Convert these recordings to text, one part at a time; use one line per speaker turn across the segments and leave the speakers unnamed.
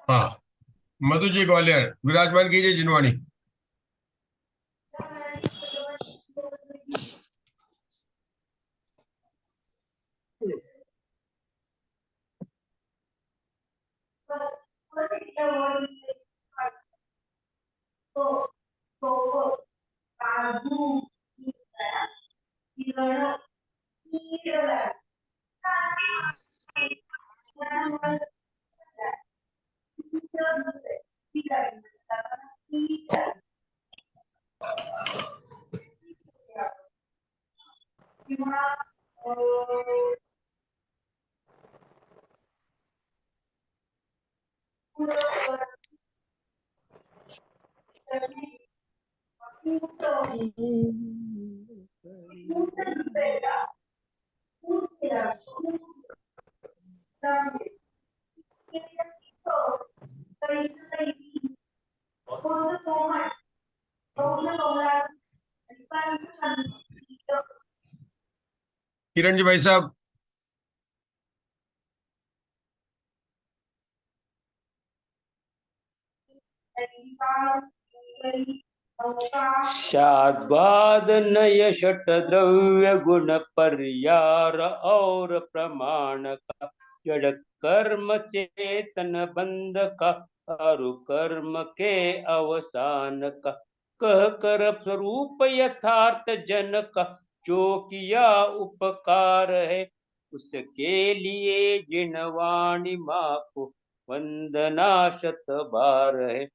हाँ, मधु जी ग्वालियर विराजमान कीजिए जिनवाणी। किरण जी भाई साहब।
शाद्वाद नय षट द्रव्य गुण पर्यार और प्रमाण का जड़ कर्म चेतन बंध का अरु कर्म के अवसान का कह कर स्वरूप यथार्थ जन का जो किया उपकार है उसके लिए जिनवाणी माँ को वंदना शत बार है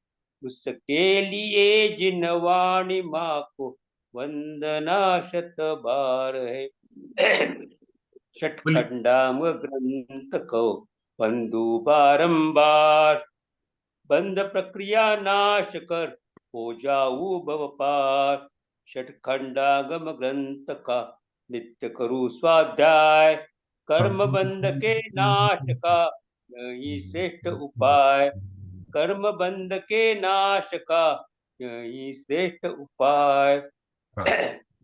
उसके लिए जिनवाणी माँ को वंदना शत बार है।
बोलिए।
षटखंडाम ग्रंथ को बंधु बारंबार बंध प्रक्रिया नाश कर हो जाऊ भव पार। षटखंडागम ग्रंथ का नित्य करू स्वाध्याय कर्म बंध के नाश का यही श्रेष्ठ उपाय कर्म बंध के नाश का यही श्रेष्ठ उपाय।
हाँ,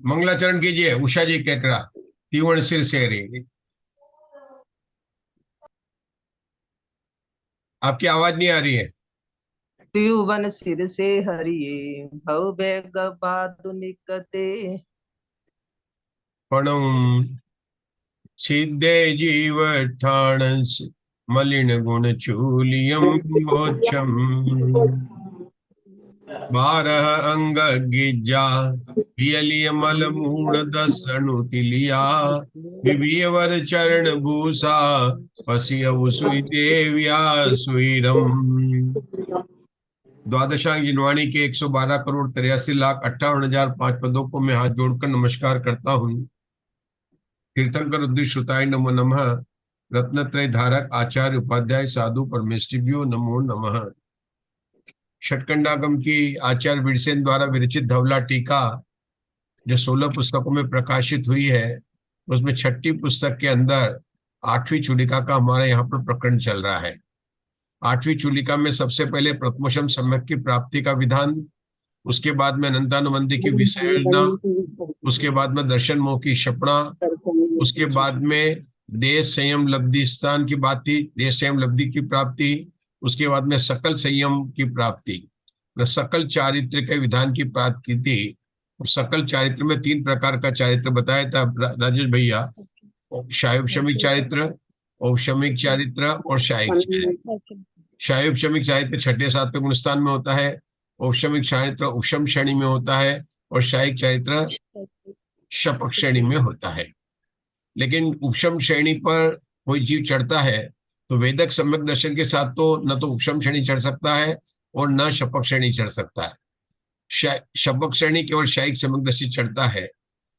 मंगलाचरण कीजिए उषा जी केकड़ा तीवण सिर से रही। आपकी आवाज नहीं आ रही है।
त्रिभुवन सिर से हरिये भव बेग बाधुनिक ते
पणम सिद्धे जीव ठाणस मलिन गुण चूलियम वोचम बारह अंग गिजा पियलिय मल मूड दसणु तिलिया विवियवर चरण भूषा पसियव सुई देव्या सुईरम। द्वादशांग जिनवाणी के 112,83,58,005 पदों को मैं हाथ जोड़कर नमस्कार करता हूँ। कीर्तनकर उद्देश्य श्रुताय नमो नमः। रत्नत्रय धारक आचार्य उपाध्याय साधु परमेष्टिभ्यो नमो नमः। षटकंडागम की आचार्य विरसेन द्वारा विरचित धवला टीका जो 16 पुस्तकों में प्रकाशित हुई है उसमें छठी पुस्तक के अंदर 8वीं चूलिका का हमारा यहाँ पर प्रकरण चल रहा है। 8वीं चूलिका में सबसे पहले प्रथमोषम सम्यक की प्राप्ति का विधान, उसके बाद में अनंतानुबंधी की विषय योजना, उसके बाद में दर्शन मोह की क्षपणा, उसके बाद में देश संयम लब्धि स्थान की बात थी, देश संयम लब्धि की प्राप्ति, उसके बाद में सकल संयम की प्राप्ति, सकल चारित्र के विधान की प्राप्ति की थी। और सकल चारित्र में 3 प्रकार का चारित्र बताया था राजेश भैया, शायुपशमिक चारित्र, औपशमिक चारित्र और शायिक चारित्र। शायुपशमिक चारित्र 6ठे-7वें गुणस्थान में होता है, औपशमिक चारित्र उपशम श्रेणी में होता है और शायिक चारित्र शपक श्रेणी में होता है। लेकिन उपशम श्रेणी पर कोई जीव चढ़ता है तो वेदक सम्यक दर्शन के साथ तो न तो उपशम श्रेणी चढ़ सकता है और न शपक श्रेणी चढ़ सकता है। शपक श्रेणी केवल शायिक सम्यक दर्शी चढ़ता है,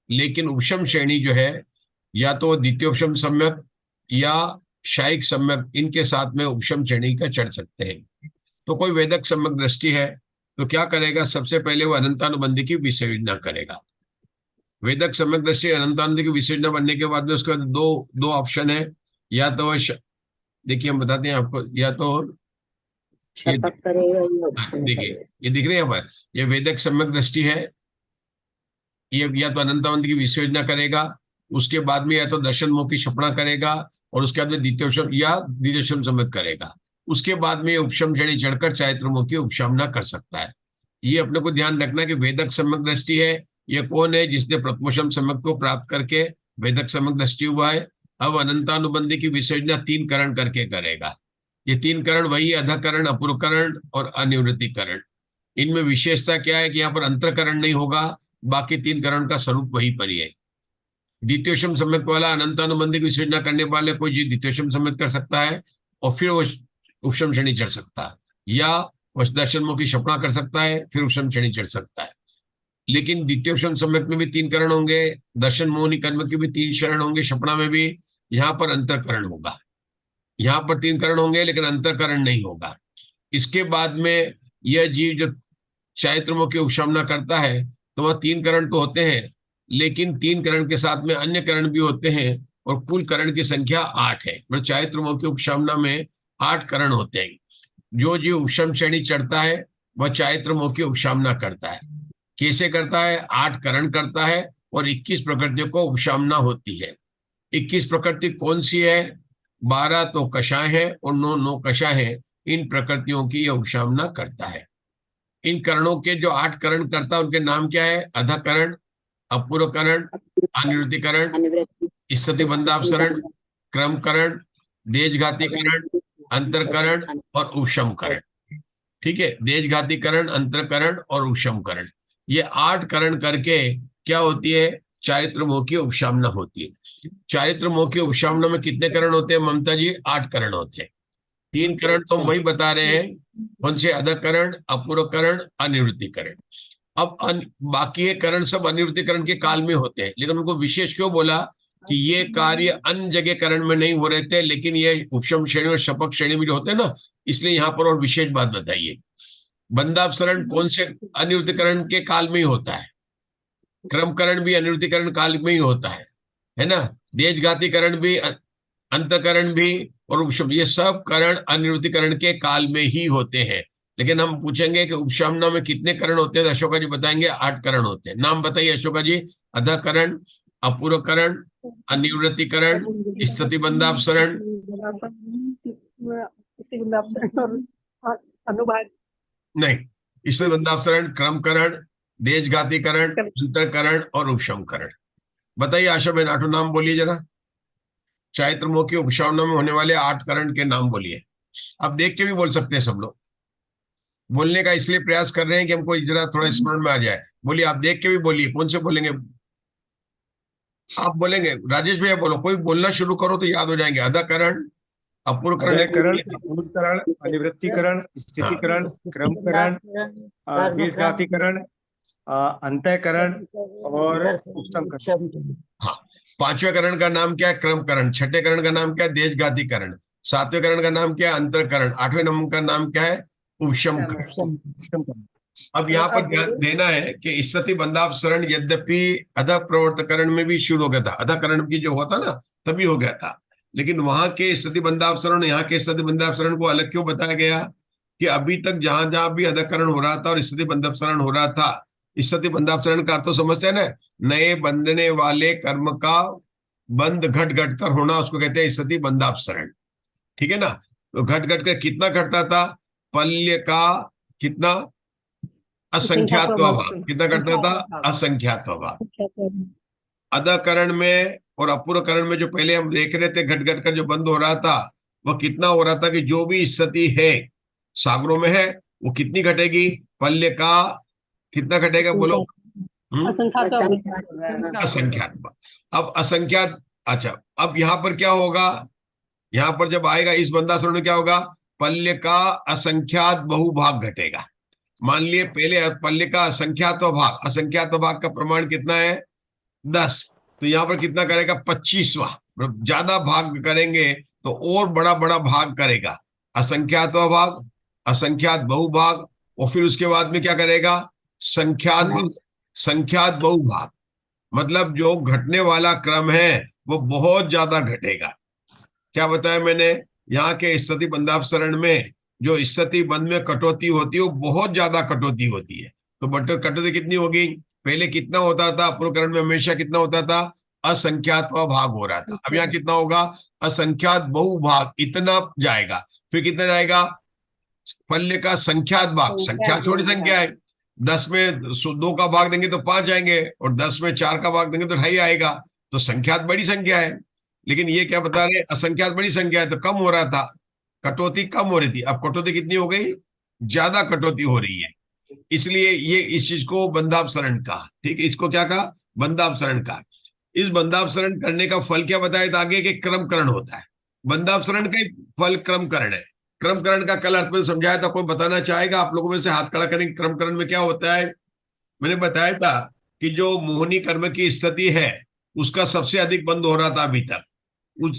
लेकिन उपशम श्रेणी जो है या तो द्वितीय उपशम सम्यक या शायिक सम्यक, इनके साथ में उपशम श्रेणी का चढ़ सकते हैं। तो कोई वेदक सम्यक दृष्टि है तो क्या करेगा, सबसे पहले वो अनंतानुबंधी की विसर्जना करेगा। वेदक सम्यक दृष्टि अनंतानुबंधी की विसर्जना बनने के बाद में उसके बाद दो ऑप्शन है, या तो देखिए हम बताते हैं आपको, या तो देखिए ये दिख रही है पर ये वेदक सम्यक दृष्टि है, ये या तो अनंतानंद की विसर्जना करेगा, उसके बाद में या तो दर्शन मोह की क्षपणा करेगा और उसके बाद में द्वितीय या द्वितीय सम्यक करेगा। उसके बाद में ये उपशम श्रेणी चढ़कर चारित्रमोह की उपशमना कर सकता है। ये अपने को ध्यान रखना कि वेदक सम्यक दृष्टि है। ये कौन है? जिसने प्रथमोषम सम्यक को प्राप्त करके वेदक सम्यक दृष्टि हुआ है। अब अनंतानुबंधी की विसर्जना 3 करण करके करेगा। ये 3 करण वही अधकरण, अपूर्वकरण और अनिवृत्तिकरण। इनमें विशेषता क्या है कि यहाँ पर अंतरकरण नहीं होगा, बाकी 3 करण का स्वरूप वही पर ही है। द्वितीयोषम सम्यक वाला अनंतानुबंधी की विसर्जना करने वाले कोई जीव द्वितीयोषम सम्यक कर सकता है और फिर वो उपशम श्रेणी चढ़ सकता है, या वशदर्शन मुख की क्षपणा कर सकता है फिर उपशम श्रेणी चढ़ सकता है। लेकिन द्वितीयोपशम सम्यक में भी 3 करण होंगे, दर्शन मोहनी कर्म के भी 3 शरण होंगे, क्षपणा में भी। यहाँ पर अंतरकरण होगा। यहाँ पर 3 करण होंगे लेकिन अंतरकरण नहीं होगा। इसके बाद में यह जीव जब चारित्रमोह की उपशमना करता है तो वह 3 करण तो होते हैं, लेकिन 3 करण के साथ में अन्य करण भी होते हैं और कुल करण की संख्या 8 है। मतलब चारित्रमोह की उपशमना में 8 करण होते हैं। जो जीव उपशम श्रेणी चढ़ता है वह चारित्रमोह की उपशमना करता है। कैसे करता है? 8 करण करता है और 21 प्रकृतियों को उपशमना होती है। 21 प्रकृति कौन सी है? 12 तो कषाय है और 9 कषाय है। इन प्रकृतियों की यह उपशमना करता है। इन करणों के जो 8 करण करता है उनके नाम क्या है? अधकरण, अपूर्वकरण, अनिवृत्तिकरण, स्थिति बंधापसरण, क्रमकरण, देशघातीकरण, अंतरकरण और उपशमकरण। ठीक है, देशघातीकरण, अंतरकरण और उपशमकरण, ये 8 करण करके क्या होती है? चारित्रमोह की उपशमना होती है। चारित्रमोह की उपशमना में कितने करण होते हैं ममता जी? 8 करण होते हैं। 3 करण तो वही बता रहे हैं, कौन से? अधकरण, अपूर्वकरण, अनिवृत्तिकरण। अब बाकी ये करण सब अनिवृत्तिकरण के काल में होते हैं, लेकिन उनको विशेष क्यों बोला कि ये कार्य अन्य जगह करण में नहीं हो रहे थे, लेकिन ये उपशम श्रेणी और शपक श्रेणी में जो होते हैं ना, इसलिए यहाँ पर और विशेष बात बताइए। बंधापसरण कौन से? अनिवृत्तिकरण के काल में ही होता है। क्रमकरण भी अनिवृत्तिकरण काल में ही होता है ना? देशघातीकरण भी, अंतकरण भी और उपशम, ये सब करण अनिवृत्तिकरण के काल में ही होते हैं। लेकिन हम पूछेंगे कि उपशमना में कितने करण होते हैं, तो अशोका जी बताएंगे 8 करण होते हैं। नाम बताइए अशोका जी। अधकरण, अपूर्वकरण, अनिवृत्तिकरण, स्थिति बंधापसरण, नहीं, स्थिति बंधापसरण, क्रमकरण, देशघातीकरण, अंतरकरण और उपशमकरण। बताइए आशा बहन, 8 नाम बोलिए जरा। चारित्रमोह की उपशमना में होने वाले 8 करण के नाम बोलिए। आप देख के भी बोल सकते हैं, सब लोग बोलने का इसलिए प्रयास कर रहे हैं कि हमको जरा थोड़ा स्मरण में आ जाए। बोलिए, आप देख के भी बोलिए। कौन से बोलेंगे? आप बोलेंगे राजेश भैया, बोलो। कोई बोलना शुरू करो तो याद हो जाएंगे। अधकरण, अपूर्वकरण,
अपूर्वकरण, अनिवृत्तिकरण, स्थितिकरण, क्रमकरण, देशघातीकरण, अंतःकरण और उपशमकरण।
हाँ, 5वें करण का नाम क्या है? क्रमकरण। 6ठे करण का नाम क्या है? देशघातीकरण। 7वें करण का नाम क्या है? अंतरकरण। 8वें नंबर का नाम क्या है? उपशमकरण। अब यहाँ पर ध्यान देना है कि स्थिति बंधापसरण यद्यपि अध प्रवर्तकरण में भी शुरू हो गया था, अधकरण की जो होता ना तभी हो गया था, लेकिन वहां के स्थिति बंधापसरण, यहाँ के स्थिति बंधापसरण को अलग क्यों बताया गया? कि अभी तक जहां जहां भी अधकरण हो रहा था और स्थिति बंधापसरण हो रहा था, स्थिति बंधापसरण का अर्थ तो समझते हैं ना, नए बंधने वाले कर्म का बंध घट घट कर होना, उसको कहते हैं स्थिति बंधापसरण। ठीक है ना? तो घट घट कर कितना घटता था? पल्य का कितना? असंख्यात्व भाग। कितना करता था? असंख्यात्व भाग। अधकरण में और अपूर्वकरण में जो पहले हम देख रहे थे घट घट कर जो बंद हो रहा था, वह कितना हो रहा था कि जो भी स्थिति है सागरों में है वो कितनी घटेगी? पल्य का कितना घटेगा? बोलो। असंख्यात भाग। अब असंख्यात, अच्छा, अब यहाँ पर क्या होगा? यहाँ पर जब आएगा इस बंधासुरण में क्या होगा? पल्य का असंख्यात बहुभाग घटेगा। मान लिए पहले पल्य का असंख्यात भाग, असंख्यात भाग का प्रमाण कितना है? 10। तो यहाँ पर कितना करेगा? 25वां। ज्यादा भाग करेंगे तो और बड़ा बड़ा भाग करेगा। असंख्यात भाग, असंख्यात बहुभाग, और फिर उसके बाद में क्या करेगा? संख्यात बहुभाग। मतलब जो घटने वाला क्रम है वो बहुत ज्यादा घटेगा। क्या बताया मैंने? यहाँ के स्थिति बंधापसरण में जो स्थिति बंध में कटौती होती है वो बहुत ज्यादा कटौती होती है। तो कटौती कितनी होगी? पहले कितना होता था? अपूर्वकरण में हमेशा कितना होता था? असंख्यात भाग हो रहा था। अब यहाँ कितना होगा? असंख्यात बहुभाग इतना जाएगा। फिर कितना जाएगा? पल्ले का संख्यात भाग, संख्या छोटी संख्या है, 10 में 2 का भाग देंगे तो 5 आएंगे, और 10 में 4 का भाग देंगे तो 2.5 आएगा। तो संख्यात बड़ी संख्या है, लेकिन ये क्या बता रहे, असंख्यात बड़ी संख्या है, तो कम हो रहा था, कटौती कम हो रही थी। अब कटौती कितनी हो गई? ज्यादा कटौती हो रही है। इसलिए ये इस चीज को बंधापसरण कहा। ठीक है, इसको क्या कहा? बंधापसरण कहा। इस बंधापसरण करने का फल क्या बताया था आगे, कि क्रमकरण होता है। बंधापसरण का ही फल क्रमकरण है। क्रमकरण का कल अर्थ में समझाया था, कोई बताना चाहेगा आप लोगों में से? हाथ खड़ा करेंगे। क्रमकरण में क्या होता है? मैंने बताया था कि जो मोहिनी कर्म की स्थिति है उसका सबसे अधिक बंद हो रहा था अभी तक।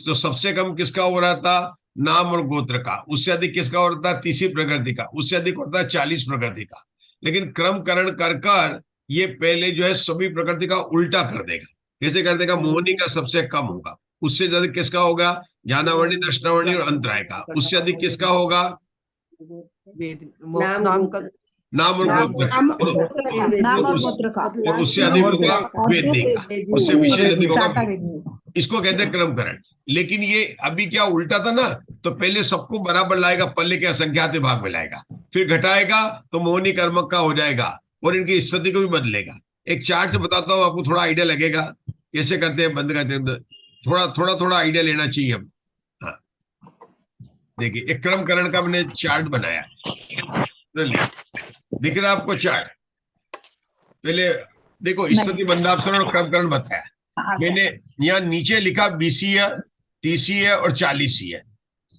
तो सबसे कम किसका हो रहा था? नाम और गोत्र का। उससे अधिक किसका हो रहा था? तीसरी प्रकृति का। उससे अधिक होता है 40 प्रकृति का। लेकिन क्रमकरण कर कर ये पहले जो है सभी प्रकृति का उल्टा कर देगा। कैसे कर देगा? मोहिनी का सबसे कम होगा, उससे अधिक किसका होगा? ज्ञानावर्णी, दर्शनावर्णी और अंतराय का। उससे अधिक किसका होगा?
नाम का,
नाम और गोत्र का।
नाम और गोत्र का।
और उससे अधिक होगा वेदिक का। उससे विशेष अधिक होगा। इसको कहते हैं क्रमकरण। लेकिन ये अभी क्या उल्टा था ना, तो पहले सबको बराबर लाएगा, पल्ले के असंख्यात भाग में लाएगा, फिर घटाएगा तो मोहिनी कर्मक का हो जाएगा, और इनकी स्थिति को भी बदलेगा। एक चार्ट से बताता हूँ, आपको थोड़ा आइडिया लगेगा कैसे करते हैं, बंद करते हैं। थोड़ा आइडिया लेना चाहिए हम। हाँ, देखिए, एक क्रमकरण का मैंने चार्ट बनाया, दिख रहा है आपको चार्ट? पहले देखो, स्थिति, बंधापसरण और क्रमकरण बताया मैंने। यहाँ नीचे लिखा बीसीय, तीसीय और 40 है।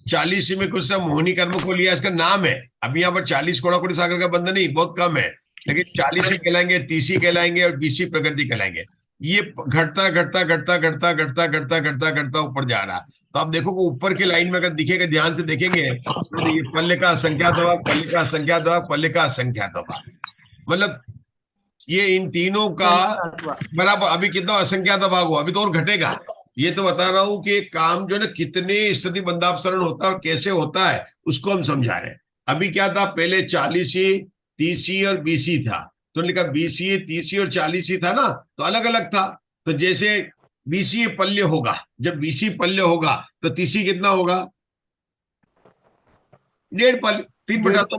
40 में कुछ सा मोहिनी कर्म को लिया, इसका नाम है। अभी यहाँ पर 40 कोड़ाकोड़ी सागर का बंधन नहीं, बहुत कम है, लेकिन 40 कहलाएंगे, 30 कहलाएंगे और 20 प्रकृति कहलाएंगे। ये घटता घटता घटता घटता घटता घटता घटता घटता ऊपर जा रहा। तो आप देखो कि ऊपर की लाइन में अगर दिखेगा, ध्यान से देखेंगे, तो ये पल्ले का असंख्यात भाग, पल्ले का असंख्यात भाग, पल्ले का असंख्यात भाग, मतलब ये इन तीनों का बराबर। अभी कितना असंख्यात भाग हुआ? अभी तो और घटेगा। ये तो बता रहा हूं कि काम जो है ना, कितने स्थिति बंधापसरण होता है और कैसे होता है उसको हम समझा रहे हैं। अभी क्या था? पहले 40, 30 और 20 था, तो लिखा 20, 30 और 40 था ना, तो अलग अलग था। तो जैसे 20 पल्य होगा, जब 20 पल्य होगा तो 30 कितना होगा? 1.5 पल्य, 3/2,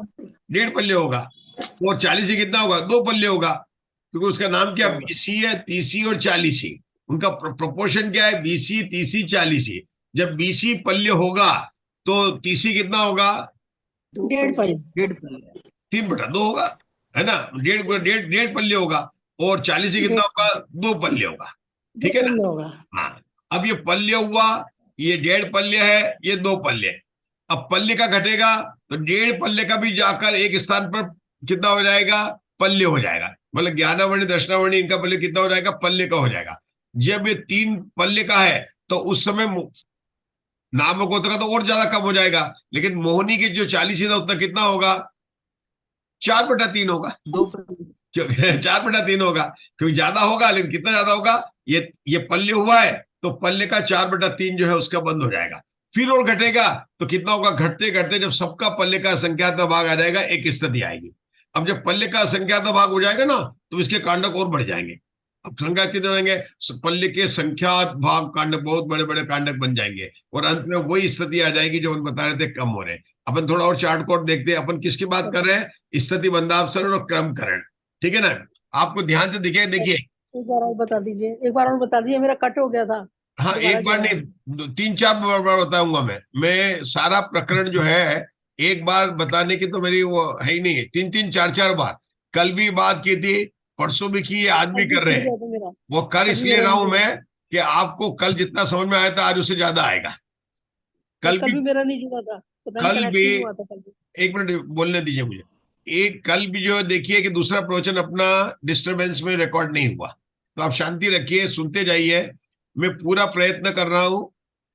1.5 पल्य होगा। और 40 कितना होगा? 2 पल्य होगा, क्योंकि उसका नाम क्या? 20 है, 30 और 40। उनका प्रोपोर्शन क्या है? 20, 30, 40। जब 20 पल्य होगा तो 30 कितना होगा?
1.5 पल्ले।
3/2 होगा, है ना? 1.5 पल्ले होगा। और 40 कितना होगा? 2 पल्ले होगा। ठीक है ना? हाँ, अब ये पल्य हुआ, ये 1.5 पल्य है, ये 2 पल्य है। अब पल्य का घटेगा तो 1.5 पल्ले का भी जाकर एक स्थान पर कितना हो जाएगा? पल्य हो जाएगा। मतलब ज्ञानावर्णी, दर्शनावर्णी, इनका पल्य कितना हो जाएगा? पल्ले का हो जाएगा। जब ये 3 पल्ले का है तो उस समय नाम और गोत्र का तो और ज्यादा कम हो जाएगा। लेकिन मोहिनी के जो 40 था उतना कितना होगा? 4/3 होगा। 4/3 होगा, क्योंकि ज्यादा होगा, लेकिन कितना ज्यादा होगा? ये पल्ले हुआ है तो पल्ले का 4/3 जो है उसका बंद हो जाएगा। फिर और घटेगा तो कितना होगा? घटते घटते जब सबका पल्ले का असंख्यात भाग आ जाएगा, एक स्थिति आएगी। अब जब पल्ले का असंख्यात भाग हो जाएगा ना, तो इसके कांडक और बढ़ जाएंगे। अब संख्या कितने होंगे? पल्ले के संख्यात भाग कांडक, बहुत बड़े बड़े कांडक बन जाएंगे, और अंत में वही स्थिति आ जाएगी जो हम बता रहे थे, कम हो रहे। अपन थोड़ा और चार्ट कोड देखते हैं। अपन किसकी बात कर रहे हैं? स्थिति, बंधापसरण और क्रमकरण। ठीक है ना? आपको ध्यान से दिखे, देखिए।
एक बार और बता दीजिए, एक बार और बता दीजिए, मेरा कट हो गया था।
हाँ, एक बार नहीं, 3-4 बार बताऊंगा मैं सारा प्रकरण जो है एक बार बताने की तो मेरी वो है ही नहीं है। 3-3, 4-4 बार। कल भी बात की थी, परसों भी की, आज भी कर रहे हैं। वो कर इसलिए रहा हूं मैं कि आपको कल जितना समझ में आया था आज उससे ज्यादा आएगा। कल भी
मेरा नहीं जुड़ा था,
कल भी, एक मिनट बोलने दीजिए मुझे। कल भी जो देखिए कि दूसरा प्रवचन अपना डिस्टरबेंस में रिकॉर्ड नहीं हुआ, तो आप शांति रखिए, सुनते जाइए। मैं पूरा प्रयत्न कर रहा हूं,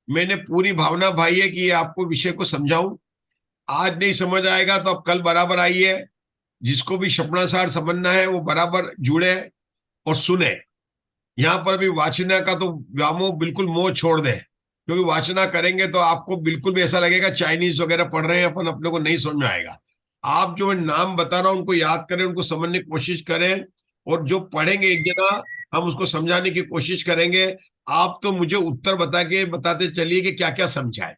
मैंने पूरी भावना भाई है कि आपको विषय को समझाऊं। आज नहीं समझ आएगा तो आप कल बराबर आइए। जिसको भी स्वप्नासार समझना है वो बराबर जुड़े और सुने। यहां पर भी वाचना का तो व्यामोह, बिल्कुल मोह छोड़ दे, क्योंकि वाचना करेंगे तो आपको बिल्कुल भी ऐसा लगेगा चाइनीज वगैरह पढ़ रहे हैं अपन, अपने को नहीं समझ में आएगा। आप जो नाम बता रहा हूं उनको याद करें, उनको समझने की कोशिश करें, और जो पढ़ेंगे एक जना हम उसको समझाने की कोशिश करेंगे। आप तो मुझे उत्तर बताते चलिए कि क्या क्या समझा है,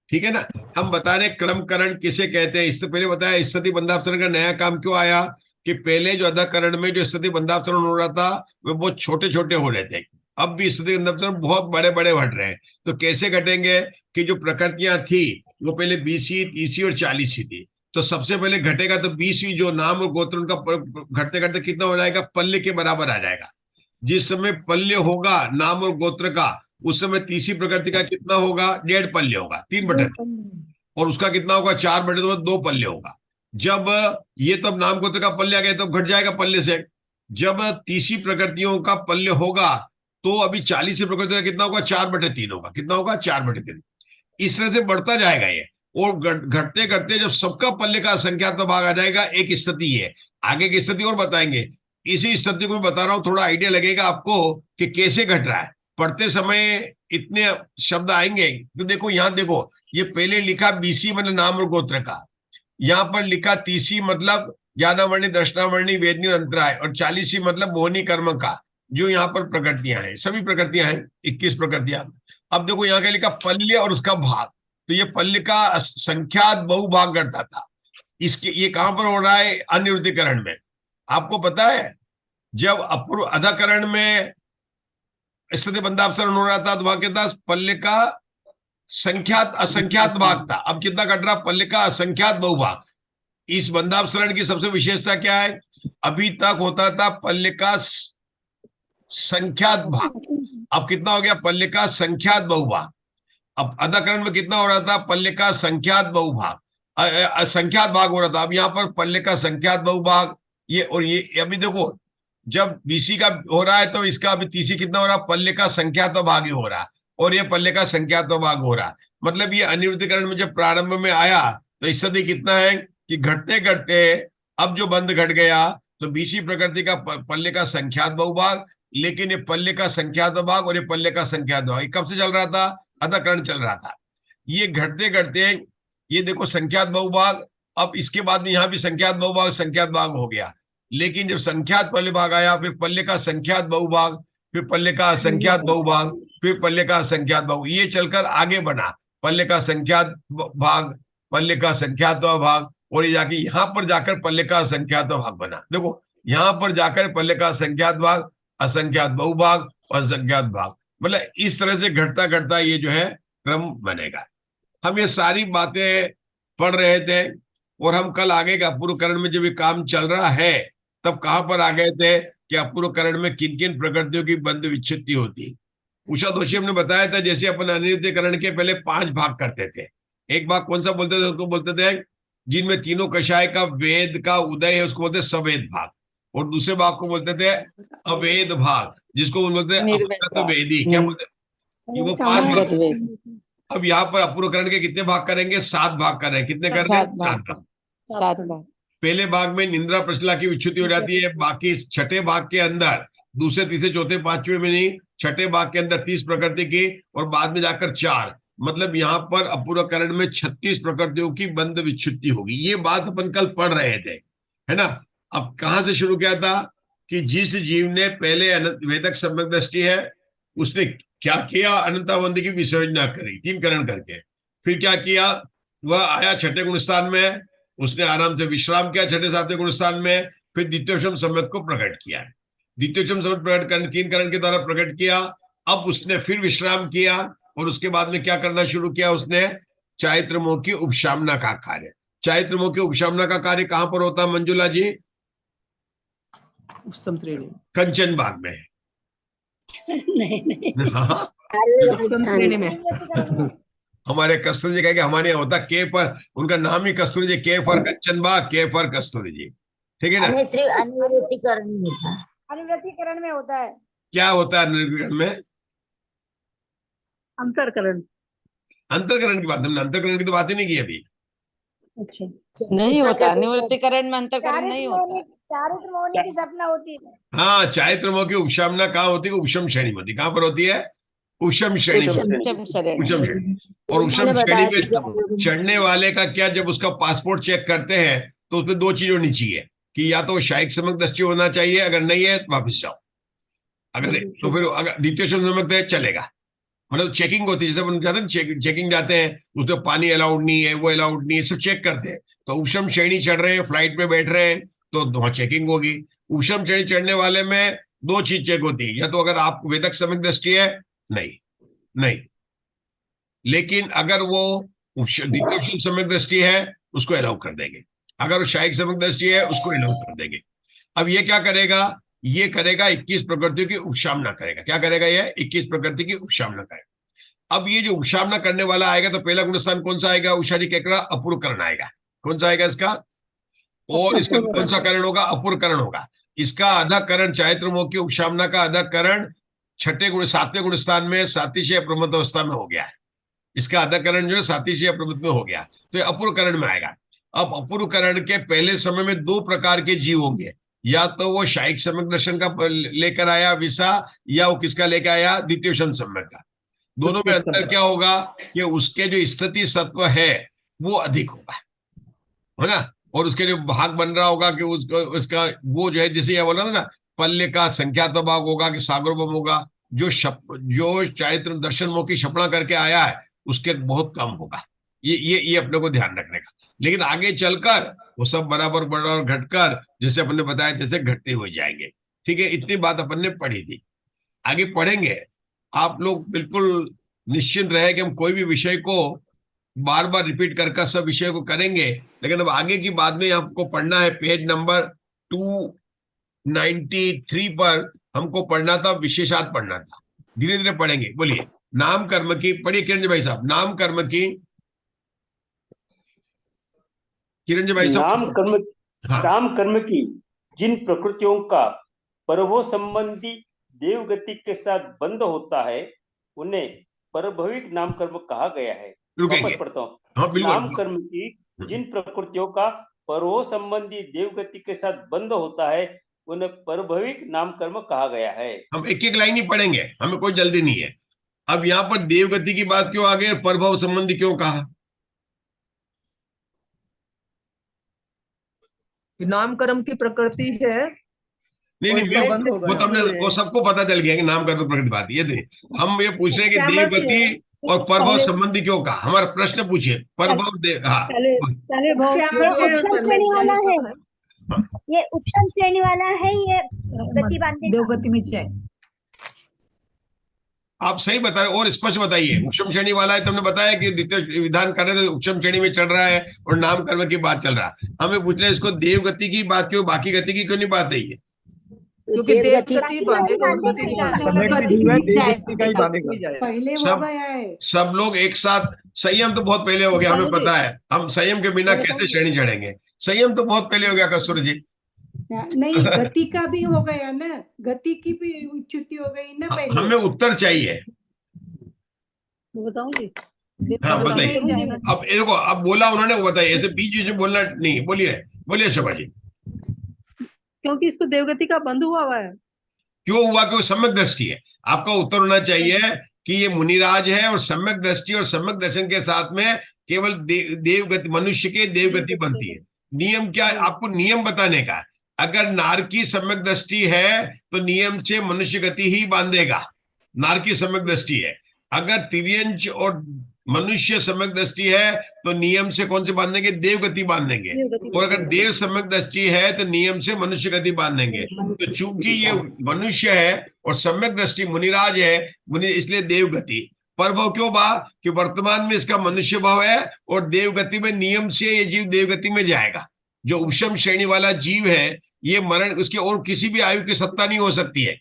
ठीक है ना। हम बता रहे क्रमकरण किसे कहते हैं। इससे पहले बताया स्थिति बंधापसरण का नया काम क्यों आया, कि पहले जो अधाकरण में जो स्थिति बंधापसरण हो रहा था वो बहुत छोटे छोटे हो रहे थे, अब भी स्थिति बंधापसरण बहुत बड़े बड़े घट रहे हैं। तो कैसे घटेंगे, कि जो प्रकृतियां थी वो पहले 20वीं 30वीं और 40वीं थी, तो सबसे पहले घटेगा तो 20वीं जो नाम और गोत्र उनका घटते घटते कितना हो जाएगा, पल्ले के बराबर आ जाएगा। जिस समय पल्य होगा नाम और गोत्र का, उस समय तीसरी प्रकृति का कितना होगा, 1.5 पल्य होगा, 3/3, और उसका कितना होगा, 4/2 पल्य होगा। जब ये तब नाम गोत्र का पल्य आ गया तब घट जाएगा पल्य से। जब तीसरी प्रकृतियों का पल्य होगा तो अभी 40 प्रकृति का कितना होगा, 4/3 होगा। कितना होगा, 4/3। इस तरह से बढ़ता जाएगा ये, और घटते घटते जब सबका पल्ले का असंख्यात्मक भाग आ जाएगा, एक स्थिति है, आगे की स्थिति और बताएंगे। इसी स्थिति को मैं बता रहा हूं, थोड़ा आइडिया लगेगा आपको कि कैसे घट रहा है। पढ़ते समय इतने शब्द आएंगे तो देखो, यहां देखो, ये पहले लिखा बीसी मतलब नाम और गोत्र का, यहां पर लिखा तीसी मतलब ज्ञानावर्णी दर्शनावर्णी वेदनी और अंतराय, और 40 मतलब मोहनी कर्म का, जो यहाँ पर प्रकृतियां हैं, सभी प्रकृतियां हैं, 21 प्रकृतियां। अब देखो यहाँ क्या लिखा, पल्य और उसका भाग, तो ये पल्य का संख्यात बहुभाग घटता था। इसके ये कहां पर हो रहा है, अनिवृत्तिकरण में। आपको पता है जब अपूर्व अधाकरण में स्थिति बंधापसरण हो रहा था तो वहां के पास पल्ले का संख्यात असंख्यात भाग था, अब कितना घट रहा, पल्ले का असंख्यात बहुभाग। इस बंधापसरण की सबसे विशेषता क्या है, अभी तक होता था पल्ले का संख्यात भाग, अब कितना हो गया, पल्ले का संख्यात बहुभाग। अब अधाकरण में कितना हो रहा था, पल्ले का संख्यात बहुभाग, असंख्यात भाग हो रहा था, अब यहाँ पर पल्ले का संख्यात बहुभाग। ये और ये अभी देखो, जब बीसी का हो रहा है तो इसका अभी तीसी कितना हो रहा, पल्ले का संख्यात भाग ही हो रहा, और ये पल्ले का संख्यात भाग हो रहा। मतलब ये अनिवृत्तिकरण में जब प्रारंभ में आया तो स्थिति कितना है कि घटते घटते अब जो बंद घट गया, तो बीसी प्रकृति का पल्ले का संख्यात बहुभाग, लेकिन ये पल्ले का संख्यात भाग और ये पल्ले का संख्यात भाग कब से चल रहा था, अधाकरण चल रहा था। ये घटते घटते ये देखो संख्यात बहुभाग, अब इसके बाद में यहाँ भी संख्यात बहुभाग संख्यात भाग हो गया, लेकिन जब संख्यात पल्ले भाग आया, फिर पल्ले का संख्यात बहुभाग, फिर पल्ले का असंख्यात बहुभाग, फिर पल्ले का असंख्यात भाग, ये चलकर आगे बना पल्ले का संख्यात भाग, पल्ले का संख्यात भाग, और ये जाके यहाँ पर जाकर पल्ले का असंख्यात भाग बना। देखो यहाँ पर जाकर पल्ले का संख्यात भाग, असंख्यात बहुभाग और असंख्यात भाग, मतलब इस तरह से घटता घटता ये जो है क्रम बनेगा। हम ये सारी बातें पढ़ रहे थे, और हम कल आगे का अपूर्वकरण में जब ये काम चल रहा है तब कहां पर आ गए थे कि अपूर्वकरण में किन किन प्रकृतियों की बंध विच्छित्ति होती है। उषा दोषी हमने बताया था, जैसे अपन अनिवृत्तिकरण के पहले 5 भाग करते थे। एक भाग कौन सा बोलते थे, उसको बोलते थे जिनमें तीनों कषाय का वेद का उदय है, उसको बोलते सवेद भाग, और दूसरे भाग को बोलते थे अवेद भाग, जिसको बोलते हैं वेदी, क्या बोलते हैं, वो 5 भाग। अब यहाँ पर अपूर्वकरण के कितने भाग करेंगे, 7 भाग कर रहे हैं। कितने कर रहे हैं, 7 भाग।
7 भाग।
पहले भाग में निंद्रा प्रश्ला की विच्छुति हो जाती है, बाकी छठे भाग के अंदर, दूसरे तीसरे चौथे पांचवे में नहीं, छठे भाग के अंदर 30 प्रकृति की, और बाद में जाकर 4, मतलब यहाँ पर अपूर्वकरण में 36 प्रकृतियों की बंध विच्छुति होगी। ये बात अपन कल पढ़ रहे थे, है ना। अब कहां से शुरू किया था कि जिस जीव ने पहले वेदक सम्यक दृष्टि है, उसने क्या किया, अनंतावंद की विसर्जना करी 3 करण करके। फिर क्या किया, वह आया छठे गुणस्थान में, उसने आराम से विश्राम किया छठे 7वें गुणस्थान में। फिर द्वितीयोपम सम्यक को प्रकट किया, द्वितीयोपम सम्यक प्रकट करने 3 करण के द्वारा प्रकट किया। अब उसने फिर विश्राम किया, और उसके बाद में क्या करना शुरू किया, उसने चारित्रमोह की उपशामना का कार्य। चारित्रमोह की उपशामना का कार्य कहां पर होता है मंजुला जी, कंचन बाग में। हाँ हमारे कस्तूरी जी कहेंगे, हमारे यहाँ होता के पर, उनका नाम ही कस्तूरी जी, के फॉर कंचन बाग, के फॉर कस्तूरी जी, ठीक है ना।
अनिवृत्तिकरण में होता है।
क्या होता है अनिवृत्तिकरण में,
अंतरकरण।
अंतरकरण की बात, हमने अंतरकरण की तो बात ही नहीं की अभी।
अच्छा,
नहीं होता अनिवृत्तिकरण में, अंतरकरण नहीं होता।
चारित्र की सपना होती है।
हाँ, चारित्रमोह की उपशामना कहाँ होती है, उपशम श्रेणी में होती है। कहाँ पर होती है, उषम श्रेणी में, उषम श्रेणी। और उषम श्रेणी में चढ़ने वाले का क्या, जब उसका पासपोर्ट चेक करते हैं तो उसमें 2 चीज होनी चाहिए, कि या तो शायक सम्यक दृष्टि होना चाहिए, अगर नहीं है तो वापिस जाओ। अगर तो फिर अगर द्वितीय संबंध है चलेगा, मतलब चेकिंग होती है, जैसे अपन जाते हैं चेकिंग जाते हैं, उसमें पानी अलाउड नहीं है, वो अलाउड नहीं है, सब चेक करते हैं। तो उपशम श्रेणी चढ़ रहे हैं, फ्लाइट में बैठ रहे हैं, तो वहां चेकिंग होगी। उपशम श्रेणी चढ़ने वाले में दो चीज चेक होती है, या तो अगर आप वेदक सम्यक दृष्टि है, नहीं नहीं, लेकिन अगर वो द्वितीय सम्यक दृष्टि है उसको अलाउ कर देंगे, अगर वो शायिक सम्यक दृष्टि है उसको अलाउ कर देंगे। अब ये क्या करेगा, ये करेगा 21 प्रकृतियों की उपशामना करेगा। क्या करेगा ये? 21 प्रकृति की उपशामना करेगा। अब ये जो उपशामना करने वाला आएगा, तो पहला गुणस्थान कौन सा आएगा? उषा जी कह रहा अपूर्वकरण आएगा। कौन सा आएगा इसका? और इसका कौन सा करण होगा? अपूर्वकरण होगा। इसका आधा करण चारित्र की उपशामना का आधा करण छठे गुण 7वें गुण स्थान में सातिशय प्रमथ अवस्था में हो गया है। इसका आधा करण जो है सातिशय प्रमथ में हो गया, तो ये अपूर्वकरण में आएगा। अब अपूर्वकरण के पहले समय में दो प्रकार के जीव होंगे, या तो वो शायिक सम्यक दर्शन का लेकर आया विसा, या वो किसका लेकर आया? द्वितीय सम्यक का। दोनों में अंतर क्या होगा कि उसके जो स्थिति सत्व है वो अधिक होगा, है ना, और उसके जो भाग बन रहा होगा कि उसका वो जो है, जैसे ये बोला था ना, पल्ले का संख्यात भाग होगा कि सागरोपम होगा, जो चारित्र दर्शन मुखी छपड़ा करके आया है उसके बहुत कम होगा। ये अपने को ध्यान रखने का। लेकिन आगे चलकर वो सब बराबर बराबर घटकर जैसे अपने बताया जैसे घटते हुए जाएंगे। ठीक है, इतनी बात अपन ने पढ़ी थी, आगे पढ़ेंगे। आप लोग बिल्कुल निश्चिंत रहे कि हम कोई भी विषय को बार बार रिपीट कर सब विषय को करेंगे। लेकिन अब आगे की बाद में आपको पढ़ना है, पेज नंबर 293 पर हमको पढ़ना था, विशेषार्थ पढ़ना था। धीरे धीरे पढ़ेंगे। बोलिए, नाम कर्म की पढ़िए किरण जी भाई साहब। नाम कर्म की, किरण जी भाई साहब।
नाम कर्म की जिन प्रकृतियों का परभव संबंधी देवगति के साथ बंध होता है उन्हें परभविक नाम कर्म कहा गया है।
रुकेंगे,
पढ़ता हूँ।
हाँ बिल्कुल।
नाम कर्म की जिन प्रकृतियों का परभव संबंधी देवगति के साथ बंध होता है उन्हें परभविक नाम कर्म कहा गया है।
हम एक एक लाइन ही पढ़ेंगे, हमें कोई जल्दी नहीं है। अब यहाँ पर देवगति की बात क्यों आ गई, परभव संबंधी क्यों कहा?
नाम कर्म की प्रकृति है,
नहीं नहीं, वो तो हमने वो सबको पता चल गया कि नाम कर्म प्रकृति बात। ये हम ये पूछ रहे हैं कि देवगति और परभव संबंधी क्यों कहा। हमारा प्रश्न पूछिए, परभव देव। हाँ,
ये उपशम श्रेणी वाला है, ये गति बांधे देवगति में जाए।
आप सही बता रहे, और स्पष्ट बताइए। उपशम श्रेणी वाला है, तुमने बताया कि द्वितीय विधान कर रहे थे, उपशम श्रेणी में चल रहा है और नाम कर्म की बात चल रहा है। हमें पूछ रहे हैं इसको देवगति की बात क्यों, बाकी गति की क्यों नहीं बात है? ये
क्योंकि देवगति
सब लोग एक साथ। संयम तो बहुत पहले हो गया, हमें पता है। हम संयम के बिना कैसे श्रेणी चढ़ेंगे? संयम तो बहुत पहले हो गया कस्तूर जी।
नहीं, गति का भी हो गया ना, गति की भी च्युति हो गई ना पहले।
हमें उत्तर चाहिए।
बताऊं जी?
हाँ बताइए। अब देखो, अब बोला उन्होंने, वो बताइए, ऐसे बीच बीच में बोलना नहीं। बोलिए बोलिए शोभा जी।
क्योंकि इसको देवगति का बंध हुआ है।
क्यों हुआ? क्यों? सम्यक दृष्टि है। आपका उत्तर होना चाहिए कि ये मुनिराज है और सम्यक दृष्टि और सम्यक दर्शन के साथ में केवल देवगति, मनुष्य के देवगति बनती है। नियम क्या है? आपको नियम बताने का। अगर नार की सम्यक दृष्टि है तो नियम से मनुष्य गति ही बांधेगा, नार की सम्यक दृष्टि है। अगर तिर्यंच और मनुष्य सम्यक दृष्टि है तो नियम से कौन से बांधेंगे? देवगति बांधेंगे। और अगर देव सम्यक दृष्टि है तो नियम से मनुष्य गति बांधेंगे। तो चूंकि ये मनुष्य है और सम्यक दृष्टि मुनिराज है, इसलिए देवगति। परभव क्यों बा? कि वर्तमान में इसका मनुष्य भाव है और देवगति में नियम से ये जीव देवगति में जाएगा। जो उपशम श्रेणी वाला जीव है, ये मरण, उसके और किसी भी आयु की सत्ता नहीं हो सकती है।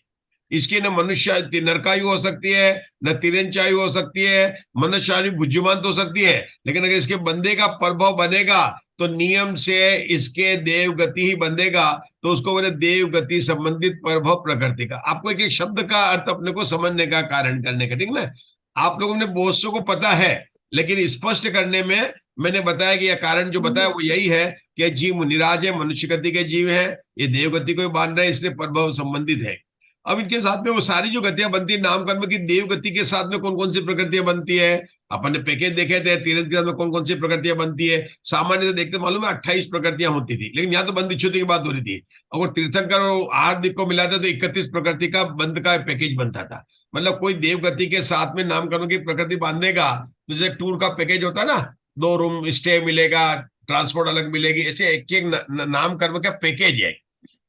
इसकी न मनुष्य नरकायु हो सकती है, न तिरंचायु हो सकती है, मनुष्य बुद्धिमान तो हो सकती है। लेकिन अगर इसके बंदे का प्रभाव बनेगा तो नियम से इसके देवगति ही बंधेगा। तो उसको बोले देवगति संबंधित प्रभाव प्रकृति का। आपको एक एक शब्द का अर्थ अपने को समझने का, कारण करने का, ठीक ना। आप लोगों ने बहुत सौ को पता है, लेकिन स्पष्ट करने में मैंने बताया कि यह कारण जो बताया वो यही है कि जीव मुनिराज है, मनुष्य गति के जीव है, ये देवगति को बांध रहे हैं, इसलिए प्रभाव संबंधित है। अब इनके साथ में वो सारी जो गतियां बनती है नाम कर्म की, देवगति के साथ में कौन कौन सी प्रकृतियां बनती है? अपन ने पैकेज देखे थे तीर्थ ग्रंथ में कौन कौन सी प्रकृतियां बनती है। सामान्य से देखते मालूम है 28 प्रकृतियां होती थी, लेकिन यहाँ तो बंद विच्छुद्धि की बात हो रही थी। अगर तीर्थंकर और आहार को मिलाते तो 31 प्रकृति का बंद का पैकेज बनता था। मतलब कोई देवगति के साथ में नामकरण की प्रकृति बांधेगा तो जैसे टूर का पैकेज होता है ना, 2 रूम स्टे मिलेगा, ट्रांसपोर्ट अलग मिलेगी, ऐसे एक एक नामकरण का पैकेज है।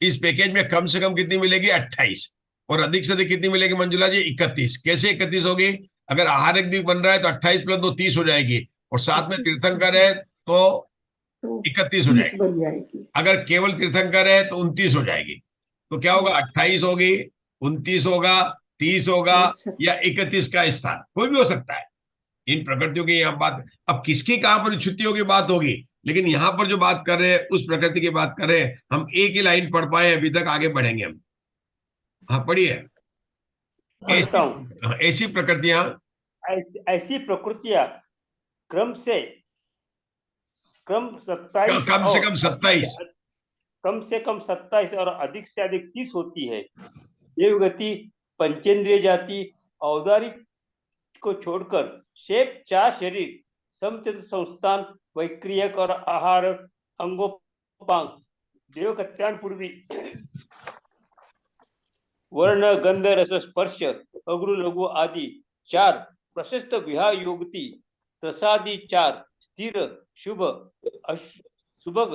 इस पैकेज में कम से कम कितनी मिलेगी 28, और अधिक से अधिक कितनी मिलेगी मंजुला जी 31। कैसे 31 होगी? अगर आहार एक दिन बन रहा है तो 28 + 2 30 हो जाएगी, और साथ में तीर्थंकर है तो 31 हो जाएगी। अगर केवल तीर्थंकर है तो 29 हो जाएगी। तो क्या होगा? 28 होगी, 29 होगा, 30 होगा, या 31 का स्थान कोई भी हो सकता है। इन प्रकृतियों की यहाँ बात, अब किसकी कहां पर छुट्टियों की बात होगी, लेकिन यहां पर जो बात कर रहे हैं उस प्रकृति की बात कर रहे हैं। हम एक ही लाइन पढ़ पाए अभी तक, आगे बढ़ेंगे हम। हाँ पढ़िए। ऐसी प्रकृतियां,
ऐसी प्रकृतियां क्रम से कम 27
कम से कम 27,
कम से कम 27 और अधिक से अधिक 30 होती है। देवगति, पंचेंद्रिय जाति, औदारिक को छोड़कर शेष 4 शरीर, समचंद्र संस्थान, वैक्रियक और आहार अंगोपांग, देव कल्याण पूर्वी, वर्ण गंध रस स्पर्श, अग्रु लघु आदि 4 प्रशस्त विहार योगती, प्रसादी 4 स्थिर शुभ सुभग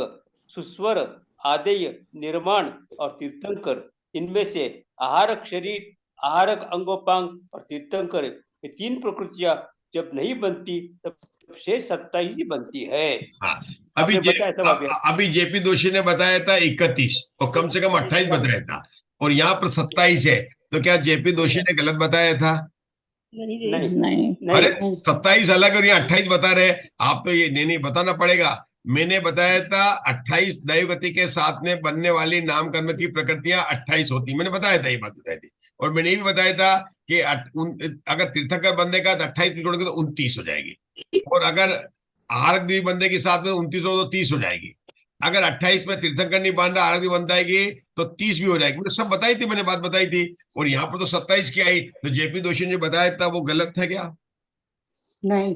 सुस्वर आदेय निर्माण और तीर्थंकर। इनमें से आहारक शरीर, आहारक अंगोपांग और तीर्थंकर, ये 3 प्रकृतियां जब नहीं बनती तब शेष 27 ही बनती है।
हाँ, अभी जेपी दोषी ने बताया था 31 और कम से कम 28 बताया था, और यहाँ पर 27 है। तो क्या जेपी दोषी ने गलत बताया था?
नहीं।
अरे 27 अलग और यहाँ 28 बता रहे। आप तो ये नहीं बताना पड़ेगा। मैंने बताया था 28 दैवगति के साथ में बनने वाली नामकर्म की प्रकृतियां 28 होती, मैंने बताया था, ये बात बताई थी। और मैंने भी बताया था कि अगर तीर्थंकर बंदे का 28 में जोड़ेंगे तो 29 हो जाएगी, और अगर आहारक देवी बंदे के साथ में 29 हो तो 30 हो जाएगी। अगर 28 में तीर्थंकर नहीं बांधा, आहारक देवी बनताएगी तो 30 भी हो जाएगी। मैंने सब बताई थी, मैंने बात बताई थी। और यहाँ पर तो 27 की आई, तो जेपी दोषी ने बताया था वो गलत है क्या?
नहीं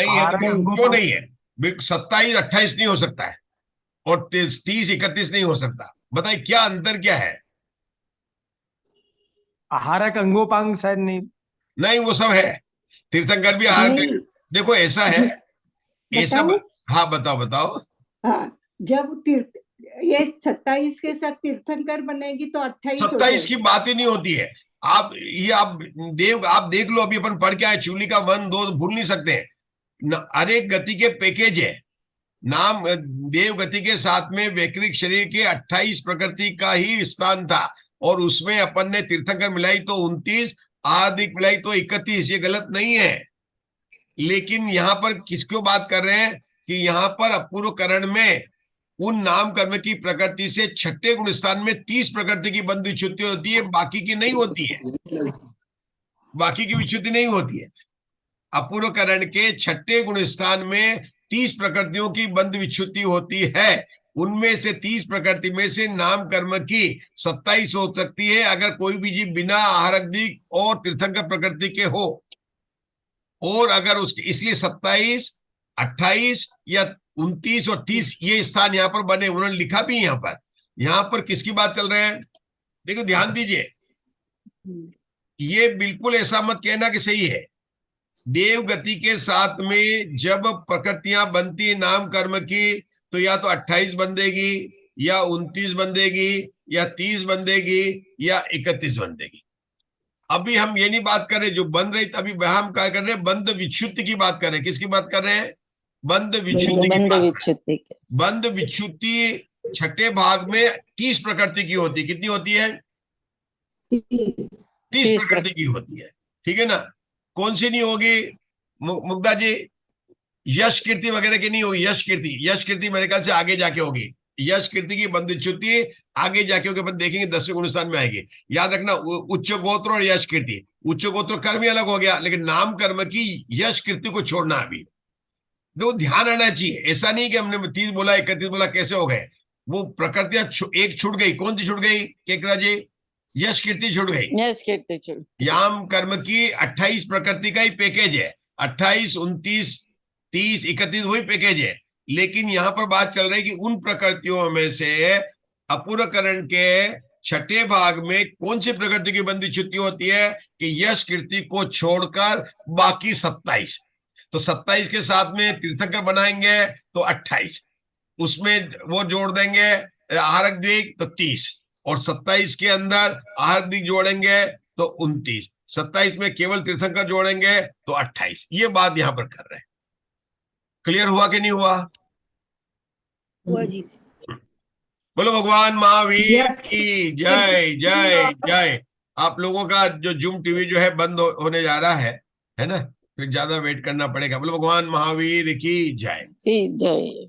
है तो क्यों नहीं है? 27 28 नहीं हो सकता है, और 30 31 नहीं हो सकता। बताइए क्या अंतर क्या है?
आहारक अंगोपांग शायद नहीं,
वो सब है। तीर्थंकर भी आहार, देखो ऐसा है, ऐसा। हाँ बताओ।
हाँ, जब ये 27 के साथ तीर्थंकर बनेगी तो
28 की बात ही नहीं होती है। आप देख लो, अभी अपन पढ़ के आए, चूली का 1 2 भूल नहीं सकते हैं। हर एक गति के पैकेज है। नाम देव गति के साथ में वैक्रिक शरीर के 28 प्रकृति का ही स्थान था, और उसमें अपन ने तीर्थंकर मिलाई तो 29, आदिक मिलाई तो 31। ये गलत नहीं है, लेकिन यहाँ पर किसको बात कर रहे हैं कि यहाँ पर अपूर्व करण में उन नाम कर्म की प्रकृति से छठे गुण स्थान में 30 प्रकृति की बंद विच्युति होती है, बाकी की नहीं होती है। बाकी की विच्युति नहीं होती है। अपूर्व करण के छठे गुण स्थान में 30 प्रकृतियों की बंद विच्युति होती है। उनमें से 30 प्रकृति में से नाम कर्म की 27 हो सकती है, अगर कोई भी जीव बिना आहारक दिक और तीर्थंकर प्रकृति के हो। और अगर उसके, इसलिए 27 28 या 29 और 30 ये स्थान यहाँ पर बने, उन्होंने लिखा भी यहाँ पर किसकी बात चल रहे हैं? देखो ध्यान दीजिए, ये बिल्कुल ऐसा मत कहना कि सही है। देव गति के साथ में जब प्रकृतियां बनती नाम कर्म की, तो या तो 28 बंदेगी, या 29 बंदेगी, या 30 बंदेगी, या 31 बंदेगी। अभी हम ये नहीं बात कर रहे जो बंद रही, अभी हम क्या कर रहे हैं? बंद विच्युति की बात कर रहे हैं। किसकी बात कर रहे हैं? बंद विच्युति। बंद विच्युति छठे भाग में 30 प्रकृति की होती है। कितनी होती है? 30 प्रकृति की होती है, ठीक है ना? कौन सी नहीं होगी मुग्धा जी? यश कीर्ति वगैरह की नहीं होगी। यश कीर्ति मेरे ख्याल से आगे जाके होगी। यश कीर्ति की बंद विच्युति आगे जाके होगी, अपन देखेंगे 10वें गुण स्थान में आएगी। याद रखना, उच्च गोत्र और यश कीर्ति। उच्च गोत्र कर्म ही अलग हो गया, लेकिन नाम कर्म की यश कीर्ति को छोड़ना अभी देखो, ध्यान आना चाहिए। ऐसा नहीं कि हमने 30 बोला 31 बोला, कैसे हो गए? वो प्रकृतियां एक छूट गई। कौन सी छूट गई केकरा जी? यश कीर्ति छूट गई।
यश कीर्ति छूट।
याम कर्म की 28 प्रकृति का ही पैकेज है, 28, 29, 30, 31 वही पैकेज है, लेकिन यहाँ पर बात चल रही है कि उन प्रकृतियों में से अपूर्वकरण के छठे भाग में कौन सी प्रकृति की बंदी छुट्टी होती है कि यश कीर्ति को छोड़कर बाकी 27। तो 27 के साथ में तीर्थंकर बनाएंगे तो 28, उसमें वो जोड़ देंगे आहारक द्वीप तो 30, और 27 के अंदर आहारक द्वीप जोड़ेंगे तो 29, 27 में केवल तीर्थंकर जोड़ेंगे तो 28। ये बात यहां पर कर रहे हैं। क्लियर हुआ कि नहीं हुआ?
हुआ जी।
बोलो भगवान महावीर की जय जय जय। आप लोगों का जो जूम टीवी जो है बंद होने जा रहा है ना, फिर ज्यादा वेट करना पड़ेगा। बोलो भगवान महावीर की जय।
जय।